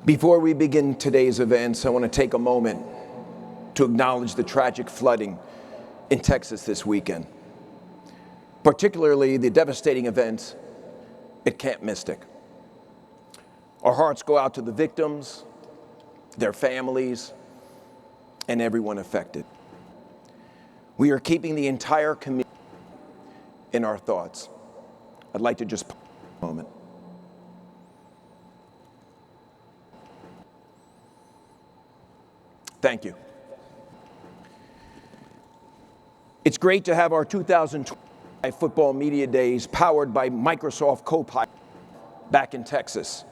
Before we begin today's events, I want to take a moment to acknowledge the tragic flooding in Texas this weekend, particularly the devastating events at Camp Mystic. Our hearts go out to the victims, their families, and everyone affected. We are keeping the entire community in our thoughts. I'd like to just pause a moment. Thank you. It's great to have our 2025 Football Media Days powered by Microsoft Copilot back in Texas.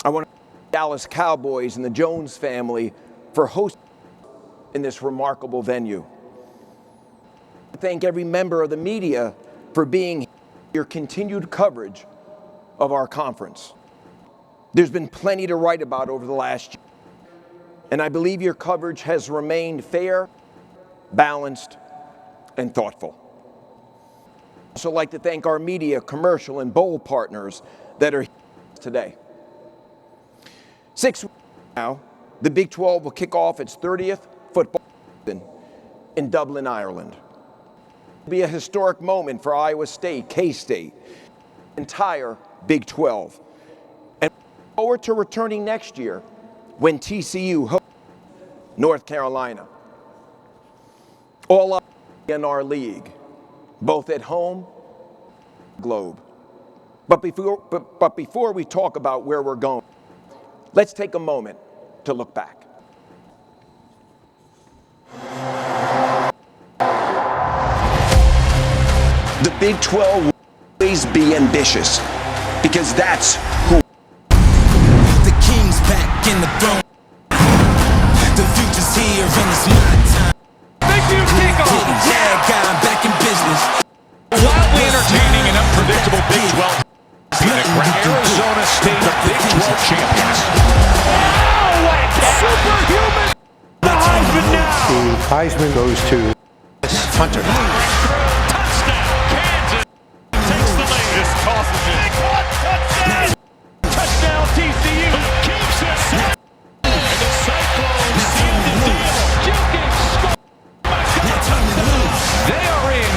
I want to thank the Dallas Cowboys and the Jones family for hosting in this remarkable venue. I thank every member of the media for being your continued coverage of our conference. There's been plenty to write about over the last year, and I believe your coverage has remained fair, balanced, and thoughtful. I'd also like to thank our media, commercial, and bowl partners that are here today. 6 weeks from now, the Big 12 will kick off its 30th football season in Dublin, Ireland. It will be a historic moment for Iowa State, K-State, the entire Big 12. And we look forward to returning next year when TCU hosts North Carolina. All up in our league, both at home and the globe. But before we talk about where we're going, let's take a moment to look back. The Big 12 will always be ambitious, because that's who. The king's back in the throne. The future's here and it's my time. Big view kickoff. Yeah, God, I'm back in business. Wildly entertaining and unpredictable Big 12. Arizona State, the Big 12 champions. Oh, what a catch. Superhuman. The Heisman now. The Heisman goes to Hunter. Touchdown. Kansas takes the lead. Just tosses it. Big one. Touchdown. Touchdown TCU. Keeps it. And the Cyclones seal the deal. Juking score. They are in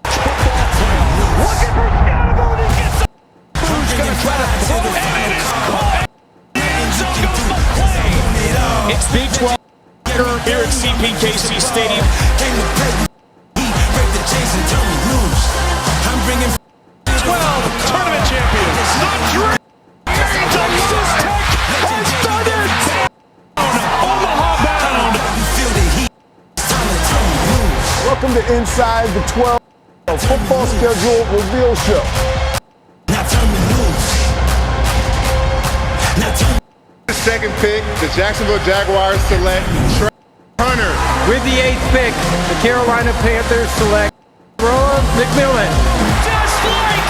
football play. Looking for Scottabone. He gets it. Who's going to try to throw it? And it is caught. And so goes the play. It's Big 12 here at CPKC Stadium. Came to play. He break the chains and turn me loose. I'm bringing 12 tournament champions. The dream. Texas Tech has done it. Omaha bound. You feel the heat. It's time to turn me loose. Welcome to Inside the 12 Football Schedule Reveal Show. Now turn me loose. Now turn me The second pick, the Jacksonville Jaguars select Trey Hunter. With the 8th pick, the Carolina Panthers select Ron McMillan. Just like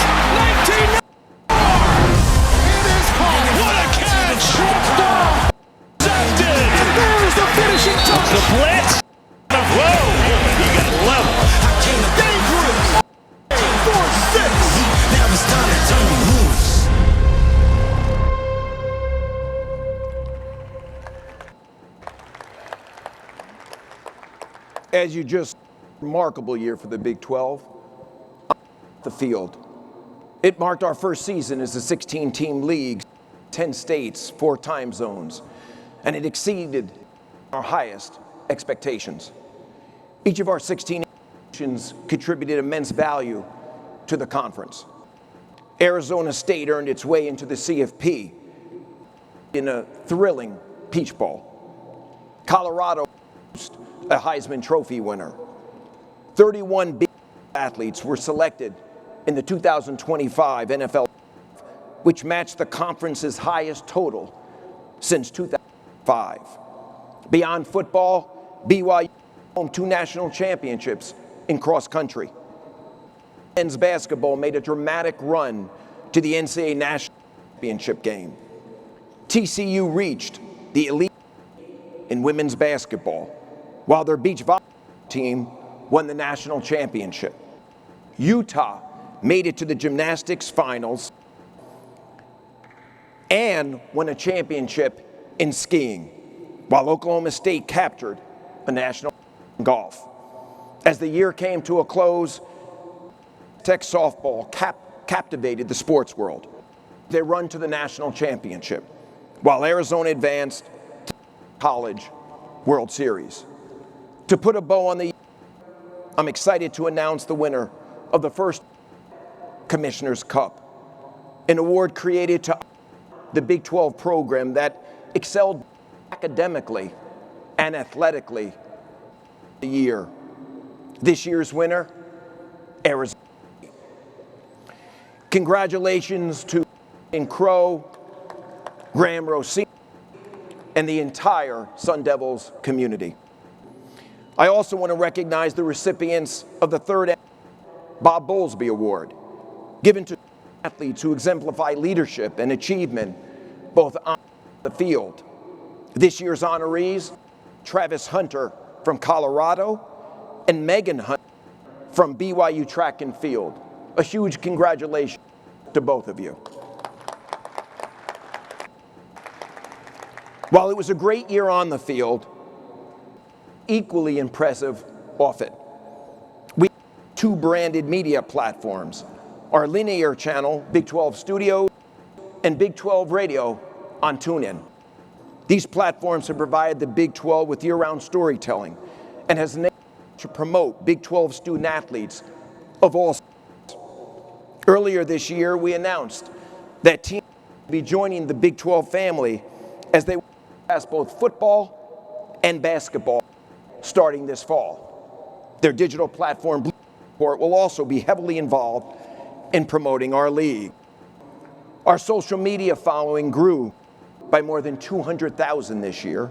1994. It is caught. What a catch. Intercepted. And there's the finishing touch. The blitz. Whoa. He got level. Dangerous. 4-6. Now it's time to turn me loose. As you just remarkable year for the Big 12, the field. It marked our first season as a 16-team league, 10 states, 4 time zones, and it exceeded our highest expectations. Each of our 16 nations contributed immense value to the conference. Arizona State earned its way into the CFP in a thrilling Peach Bowl. Colorado produced a Heisman Trophy winner. 31 big athletes were selected in the 2025 NFL, which matched the conference's highest total since 2005. Beyond football, BYU home 2 national championships in cross country. Men's basketball made a dramatic run to the NCAA National Championship game. TCU reached the elite in women's basketball, while their beach volleyball team won the national championship. Utah made it to the gymnastics finals, and won a championship in skiing, while Oklahoma State captured a national in golf. As the year came to a close, Tech softball captivated the sports world. They run to the national championship, while Arizona advanced to the College World Series. To put a bow on the year, I'm excited to announce the winner of the first Commissioner's Cup, an award created to the Big 12 program that excelled academically and athletically the year. This year's winner, Arizona. Congratulations to Crow, Graham Rossini, and the entire Sun Devils community. I also want to recognize the recipients of the third Bob Bowlesby Award, given to athletes who exemplify leadership and achievement both on the field. This year's honorees, Travis Hunter from Colorado and Megan Hunter from BYU Track and Field. A huge congratulations to both of you. While it was a great year on the field, equally impressive off it. We have 2 branded media platforms, our linear channel, Big 12 Studios, and Big 12 Radio on TuneIn. These platforms have provided the Big 12 with year-round storytelling and has enabled to promote Big 12 student athletes of all sizes. Earlier this year, we announced that teams will be joining the Big 12 family as they pass both football and basketball starting this fall. Their digital platform, Blue Report, will also be heavily involved in promoting our league. Our social media following grew by more than 200,000 this year,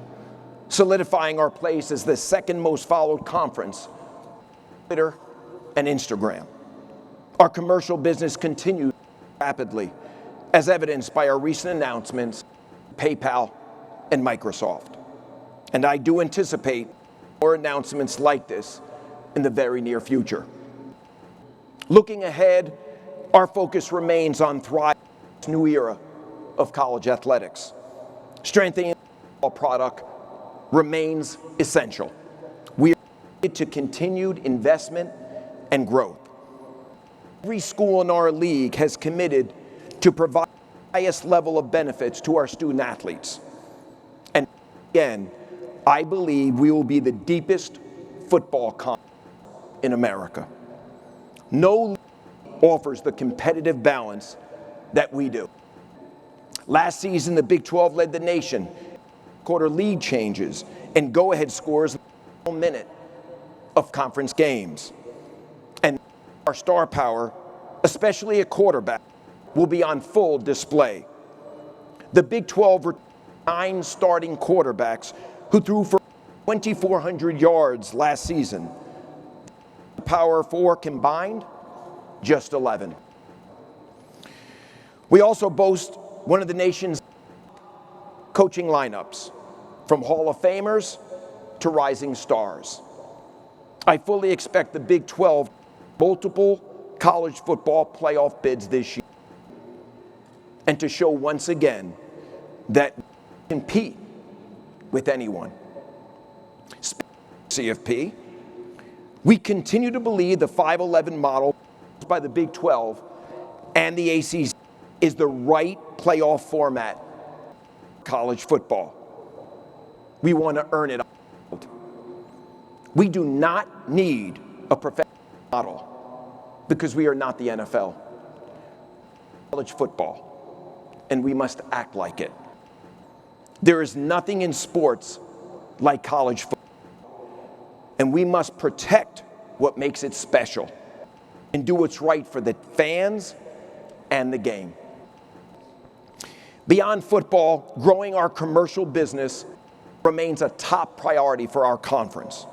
solidifying our place as the second most followed conference on Twitter and Instagram. Our commercial business continues rapidly, as evidenced by our recent announcements, PayPal and Microsoft. And I do anticipate more announcements like this in the very near future. Looking ahead, our focus remains on thriving in this new era of college athletics. Strengthening the product remains essential. We are committed to continued investment and growth. Every school in our league has committed to provide the highest level of benefits to our student athletes. And again, I believe we will be the deepest football conference in America. No league offers the competitive balance that we do. Last season, the Big 12 led the nation in quarter lead changes and go-ahead scores in the final minute of conference games. And our star power, especially at quarterback, will be on full display. The Big 12 retained 9 starting quarterbacks who threw for 2,400 yards last season. The Power 4 combined, just 11. We also boast one of the nation's coaching lineups, from Hall of Famers to rising stars. I fully expect the Big 12 multiple college football playoff bids this year, and to show once again that we compete with anyone. Speaking of CFP, we continue to believe the 5-11 model by the Big 12 and the ACC is the right playoff format for college football. We want to earn it. We do not need a professional model because we are not the NFL. College football, and we must act like it. There is nothing in sports like college football, and we must protect what makes it special and do what's right for the fans and the game. Beyond football, growing our commercial business remains a top priority for our conference.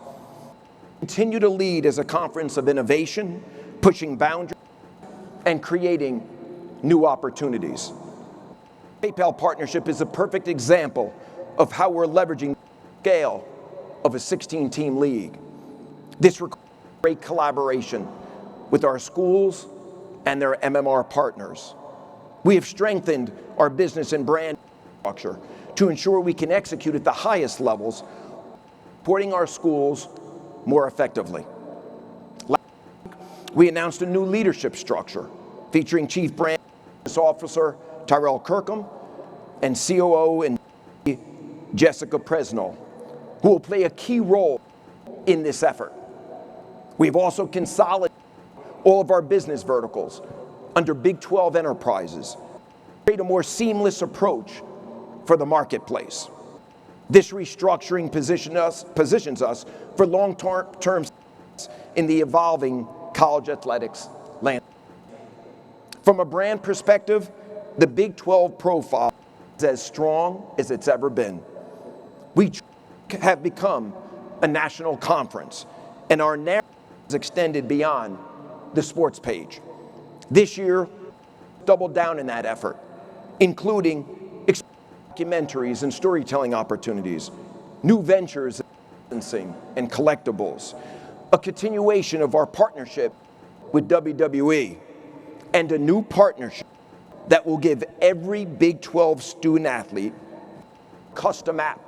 Continue to lead as a conference of innovation, pushing boundaries, and creating new opportunities. PayPal partnership is a perfect example of how we're leveraging the scale of a 16-team league. This requires great collaboration with our schools and their MMR partners. We have strengthened our business and brand structure to ensure we can execute at the highest levels, supporting our schools more effectively. Last week, we announced a new leadership structure featuring Chief Brand Officer Tyrell Kirkham and COO and Jessica Presnell, who will play a key role in this effort. We've also consolidated all of our business verticals under Big 12 enterprises to create a more seamless approach for the marketplace. This restructuring positions us for long-term success in the evolving college athletics landscape. From a brand perspective, the Big 12 profile is as strong as it's ever been. We have become a national conference, and our narrative is extended beyond the sports page. This year, doubled down in that effort, including documentaries and storytelling opportunities, new ventures in licensing and collectibles, a continuation of our partnership with WWE, and a new partnership that will give every Big 12 student athlete a custom app,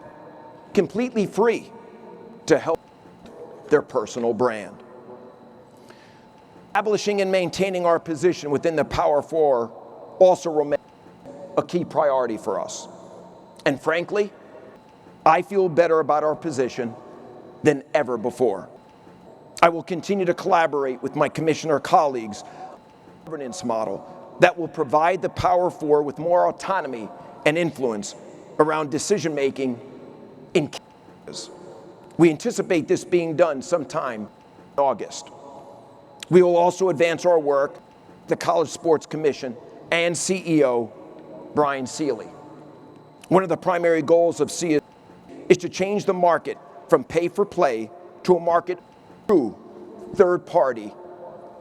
completely free, to help their personal brand. Establishing and maintaining our position within the Power Four also remains a key priority for us. And frankly, I feel better about our position than ever before. I will continue to collaborate with my commissioner colleagues on a governance model that will provide the Power Four with more autonomy and influence around decision-making in key areas. We anticipate this being done sometime in August. We will also advance our work with the College Sports Commission and CEO Brian Seeley. One of the primary goals of CSC is to change the market from pay-for-play to a market through third-party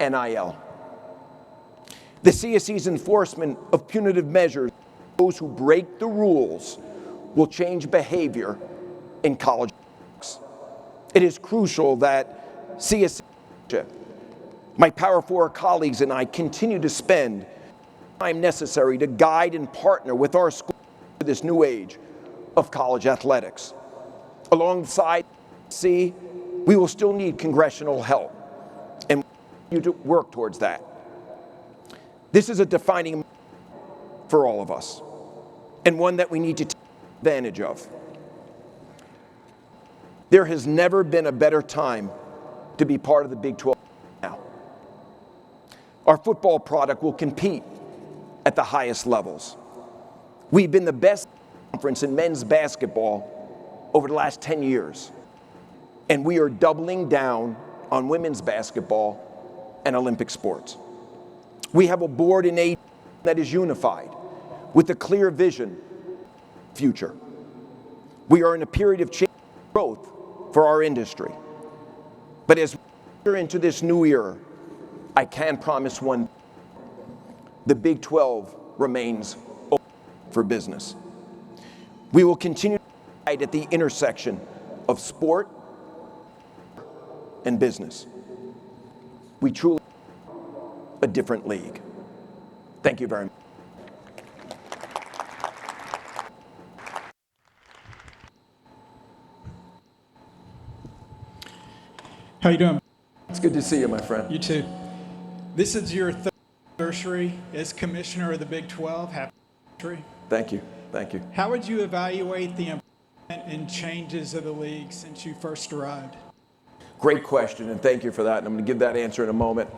NIL. The CSC's enforcement of punitive measures, those who break the rules, will change behavior in college athletics. It is crucial that CSC, my Power Four colleagues and I continue to spend time necessary to guide and partner with our schools to this new age of college athletics. Alongside CSC, we will still need congressional help, and we continue to work towards that. This is a defining moment for all of us, and one that we need to take advantage of. There has never been a better time to be part of the Big 12 now. Our football product will compete at the highest levels. We've been the best conference in men's basketball over the last 10 years, and we are doubling down on women's basketball and Olympic sports. We have a board in AD that is unified with a clear vision for the future. We are in a period of change and growth for our industry. But as we enter into this new era, I can promise one: the Big 12 remains open for business. We will continue to fight at the intersection of sport and business. We truly are a different league. Thank you very much. How you doing? It's good to see you, my friend. You too. This is your third anniversary as commissioner of the Big 12. Happy anniversary. Thank you. Thank you. How would you evaluate the improvement and changes of the league since you first arrived? Great question, and thank you for that. And I'm going to give that answer in a moment.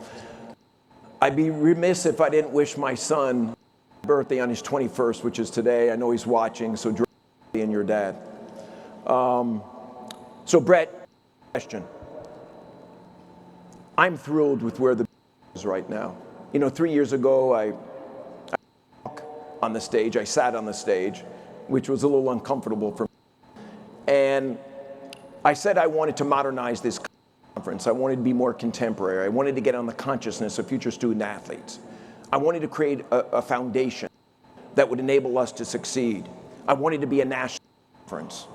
I'd be remiss if I didn't wish my son birthday on his 21st, which is today. I know he's watching, so and your dad. So Brett, question. I'm thrilled with where the is right now. You know, 3 years ago, I on the stage. I sat on the stage, which was a little uncomfortable for me. And I said I wanted to modernize this conference. I wanted to be more contemporary. I wanted to get on the consciousness of future student athletes. I wanted to create a foundation that would enable us to succeed. I wanted to be a national conference.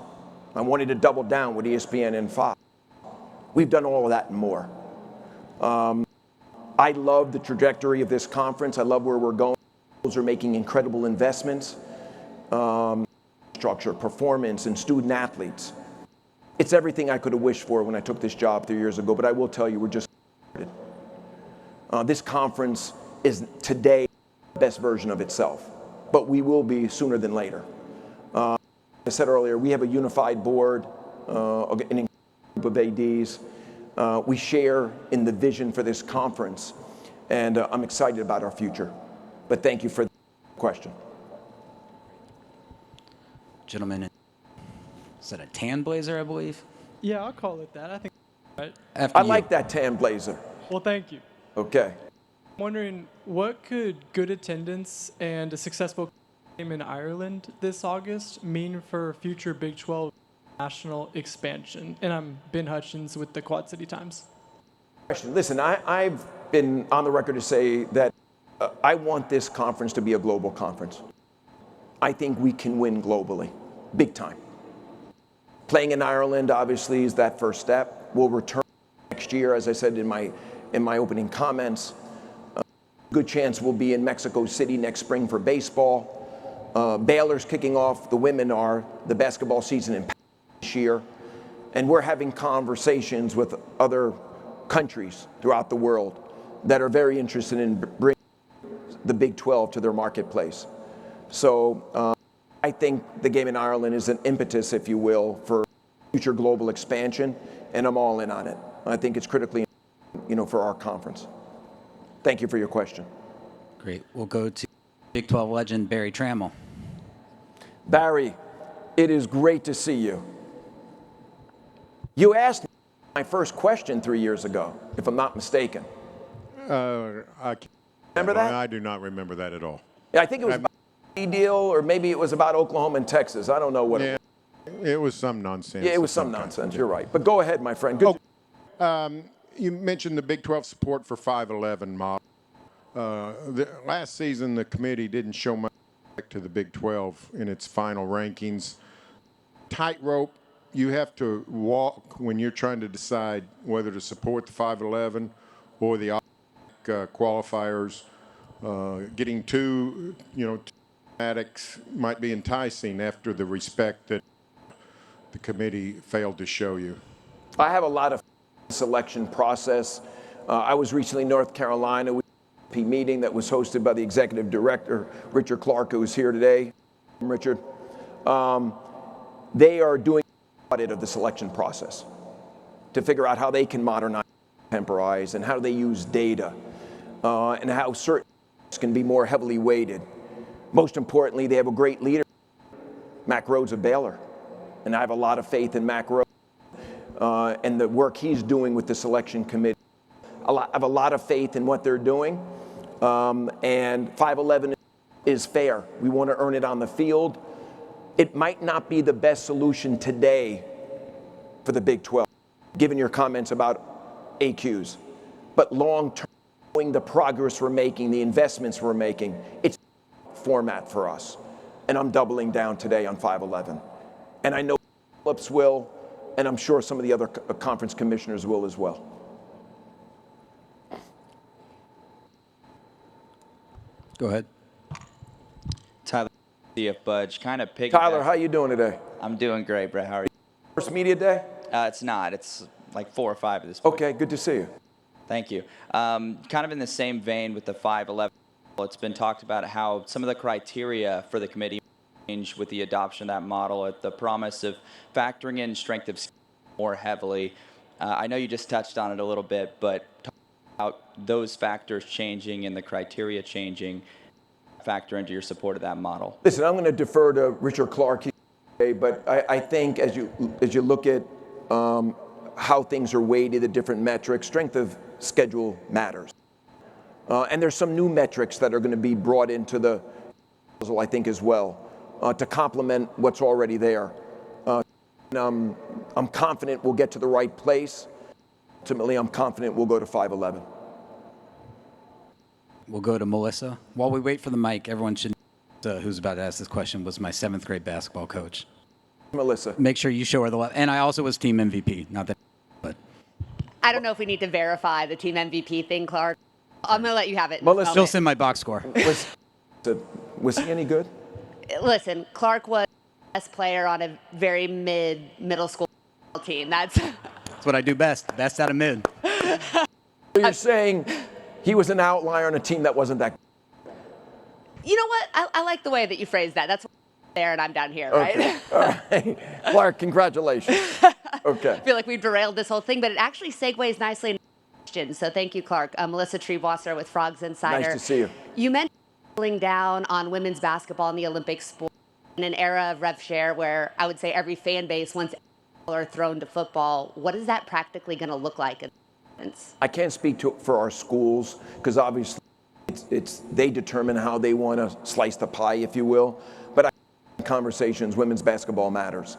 I wanted to double down with ESPN and Fox. We've done all of that and more. I love the trajectory of this conference. I love where we're going. Schools are making incredible investments, structure, performance, and student athletes. It's everything I could have wished for when I took this job 3 years ago, but I will tell you, we're just started. This conference is today the best version of itself, but we will be sooner than later. I said earlier, we have a unified board, an group of ADs. We share in the vision for this conference, and I'm excited about our future. But thank you for the question. Gentlemen, is that a tan blazer, I believe? Yeah, I'll call it that. I think. Right. After I you. like that tan blazer. Well, thank you. Okay. I'm wondering, what could good attendance and a successful game in Ireland this August mean for future Big 12 national expansion? And I'm Ben Hutchins with the Quad City Times. Listen, I've been on the record to say that I want this conference to be a global conference. I think we can win globally, big time. Playing in Ireland, obviously, is that first step. We'll return next year, as I said in my opening comments. Good chance we'll be in Mexico City next spring for baseball. Baylor's kicking off, the women are, the basketball season in this year. And we're having conversations with other countries throughout the world that are very interested in bringing the Big 12 to their marketplace. So I think the game in Ireland is an impetus, if you will, for future global expansion, and I'm all in on it. I think it's critically important, for our conference. Thank you for your question. Great. We'll go to Big 12 legend Barry Trammell. Barry, it is great to see you. You asked me my first question 3 years ago, if I'm not mistaken. Remember that? I do not remember that at all. Yeah, I think it was about the deal, or maybe it was about Oklahoma and Texas. I don't know what it was. It was some nonsense. Yeah, it was some nonsense. You're right. But go ahead, my friend. Good. You mentioned the Big 12 support for 511 model. Last season, the committee didn't show much to the Big 12 in its final rankings. Tightrope you have to walk when you're trying to decide whether to support the 511 or the qualifiers. Getting two addicts might be enticing after the respect that the committee failed to show you. I have a lot of selection process. I was recently in North Carolina with a meeting that was hosted by the executive director, Richard Clark, who is here today. Richard. They are doing an audit of the selection process to figure out how they can modernize, temporize, and how they use data, and how certain can be more heavily weighted. Most importantly, they have a great leader, Mack Rhoades of Baylor, and I have a lot of faith in Mack Rhoades and the work he's doing with the selection committee. I have a lot of faith in what they're doing, and 511 is fair. We want to earn it on the field. It might not be the best solution today for the Big 12, given your comments about AQs, but long-term, knowing the progress we're making, the investments we're making, it's a format for us, and I'm doubling down today on 511. And I know Phillips will, and I'm sure some of the other conference commissioners will as well. Go ahead. Tyler, CF Budge, kind of piggyback. Tyler, how you doing today? I'm doing great, Brett. How are you? First media day? It's not. It's like 4 or 5 at this point. Okay, good to see you. Thank you. Kind of in the same vein with the 511, it's been talked about how some of the criteria for the committee changed with the adoption of that model, at the promise of factoring in strength of more heavily. I know you just touched on it a little bit, but talk about those factors changing and the criteria changing factor into your support of that model. Listen, I'm going to defer to Richard Clark, but I think as you look at how things are weighted, the different metrics, strength of schedule matters. And there's some new metrics that are going to be brought into the proposal, I think, as well, to complement what's already there. I'm confident we'll get to the right place. Ultimately, I'm confident we'll go to 511. We'll go to Melissa. While we wait for the mic, everyone should know who's about to ask this question was my 7th grade basketball coach. Melissa. Make sure you show her the love. And I also was team MVP. Not that, but. I don't know if we need to verify the team MVP thing, Clark. I'm going to let you have it. Melissa, still send my box score. Was he any good? Listen, Clark was the best player on a very middle school team. That's what I do best. Best out of mid. So you're saying he was an outlier on a team that wasn't that good? You know what? I like the way that you phrased that. That's there and I'm down here, right? Okay. All right. Clark, congratulations. Okay. I feel like we derailed this whole thing, but it actually segues nicely into questions. So thank you, Clark. Melissa Treebwasser with Frogs Insider. Nice to see you. You mentioned doubling down on women's basketball in the Olympic sport in an era of rev share where I would say every fan base wants are thrown to football. What is that practically going to look like? I can't speak for our schools because obviously they determine how they want to slice the pie, if you will. But in conversations, women's basketball matters,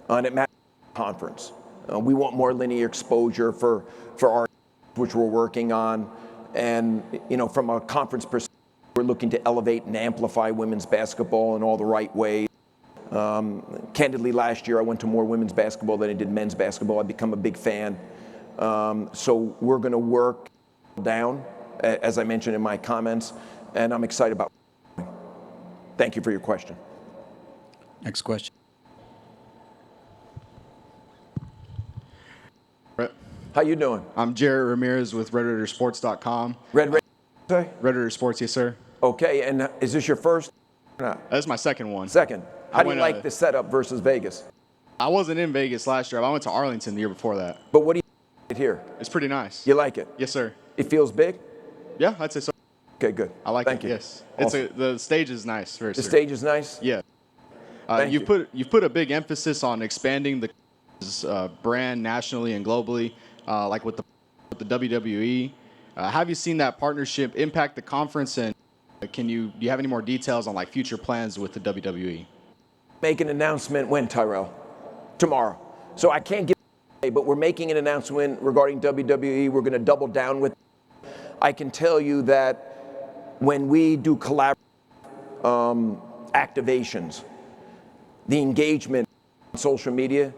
and it matters in the conference. We want more linear exposure for our, which we're working on, and from a conference perspective, we're looking to elevate and amplify women's basketball in all the right ways. Candidly, last year I went to more women's basketball than I did men's basketball. I've become a big fan. So we're going to work down, as I mentioned in my comments, and I'm excited about it. Thank you for your question. Next question. How you doing? I'm Jared Ramirez with RedRaidersports.com. Red Raider Sports, yes, sir. Okay, and is this your first? That's my second one. Second. How do you like the setup versus Vegas? I wasn't in Vegas last year. I went to Arlington the year before that. But what do you like here? It's pretty nice. You like it? Yes, sir. It feels big? Yeah, I'd say so. Okay, good. I like Thank it. you. Yes. Awesome. The stage is nice. The stage is nice? Yeah. You've put a big emphasis on expanding the brand nationally and globally, like with the WWE. Have you seen that partnership impact the conference, and do you have any more details on like future plans with the WWE? Make an announcement when, Tyrell? Tomorrow. So I can't give it, but we're making an announcement regarding WWE. We're going to double down with. I can tell you that when we do collaborative activations, the engagement on social media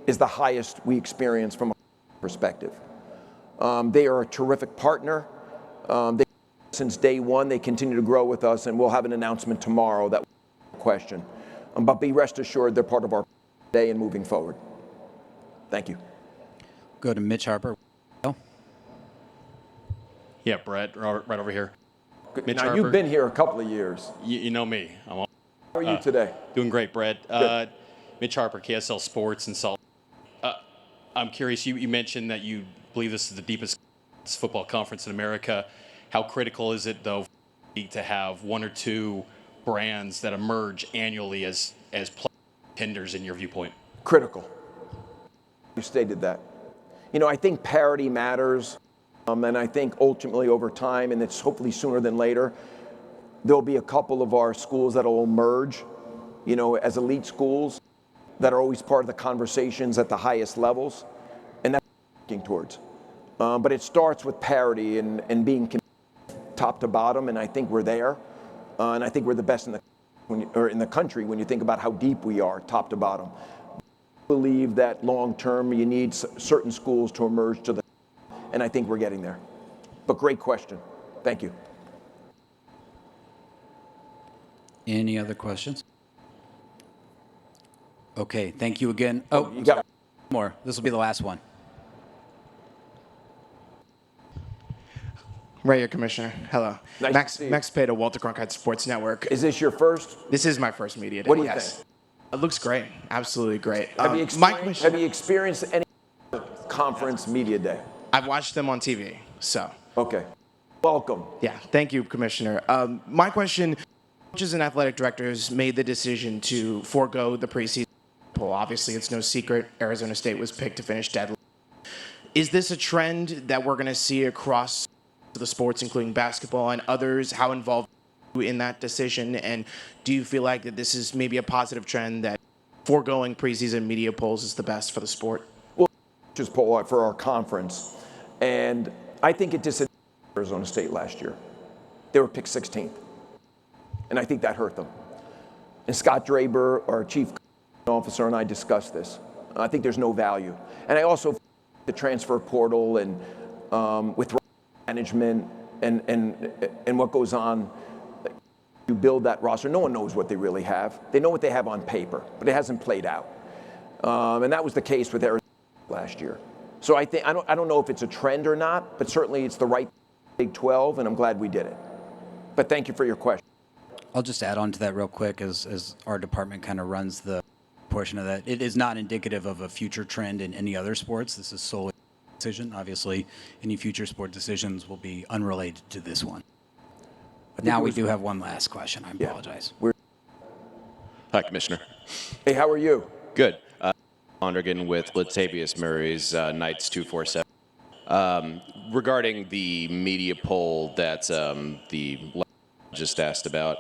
is the highest we experience from a perspective. They are a terrific partner. Since day one, they continue to grow with us, and we'll have an announcement tomorrow that question. But be rest assured, they're part of our day and moving forward. Thank you. Go to Mitch Harper. Yeah, Brett, right over here. Mitch now, Harper. You've been here a couple of years. You know me. How are you today? Doing great, Brett. Mitch Harper, KSL Sports in Salt. I'm curious, you mentioned that you believe this is the deepest football conference in America. How critical is it, though, to have one or two brands that emerge annually as contenders in your viewpoint? Critical. You stated that. I think parity matters, and I think ultimately over time, and it's hopefully sooner than later, there'll be a couple of our schools that will emerge, as elite schools that are always part of the conversations at the highest levels, and that's what we're working towards. But it starts with parity and being top to bottom, and I think we're there, and I think we're the best in the country when you think about how deep we are, top to bottom. I believe that long term you need certain schools to emerge to the, and I think we're getting there. But great question. Thank you. Any other questions? Okay, thank you again. Oh, you got more. This will be the last one. Right here, Commissioner. Hello. Nice to see you. Max Peta, Walter Cronkite Sports Network. Is this your first? This is my first media day. What do you think? It looks great. Absolutely great. Have you experienced any conference media day? I've watched them on TV, so. Okay. Welcome. Yeah, thank you, Commissioner. My question, coaches and athletic directors made the decision to forego the preseason poll. Obviously, it's no secret Arizona State was picked to finish dead. Is this a trend that we're going to see across the sports, including basketball and others? How involved are you in that decision? And do you feel like that this is maybe a positive trend that foregoing preseason media polls is the best for the sport? Well, just poll for our conference. And I think it disadvantaged Arizona State last year. They were picked 16th. And I think that hurt them. And Scott Draber, our chief officer, and I discussed this. I think there's no value. And I also the transfer portal and with management and what goes on, you build that roster, no one knows what they really have. They know what they have on paper, but it hasn't played out. And that was the case with Arizona last year. So I don't know if it's a trend or not, but certainly it's the right Big 12, and I'm glad we did it. But thank you for your question. I'll just add on to that real quick as our department kind of runs the portion of that. It is not indicative of a future trend in any other sports. This is solely a decision. Obviously, any future sport decisions will be unrelated to this one. Now we do have one last question. I apologize. Hi, Commissioner. Hey, how are you? Good. Lonergan with Latavius Murray's Knights 247. Regarding the media poll that the just asked about,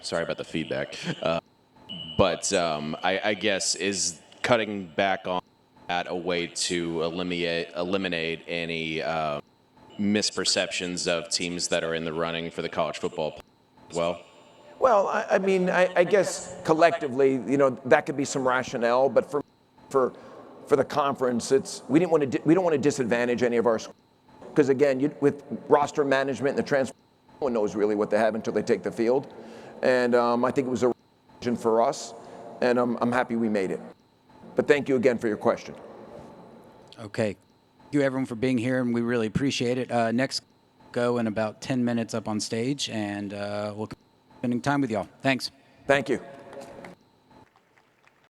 sorry about the feedback, but I guess is cutting back on that a way to eliminate any misperceptions of teams that are in the running for the college football as well? Well, I mean, I guess collectively, that could be some rationale, but for the conference, we don't want to disadvantage any of our schools, because again, with roster management and the transfer, no one knows really what they have until they take the field, and I think it was a decision for us, and I'm happy we made it. But thank you again for your question. Okay. Thank you, everyone, for being here, and we really appreciate it. Next, go in about 10 minutes up on stage, and we'll be spending time with y'all. Thanks. Thank you.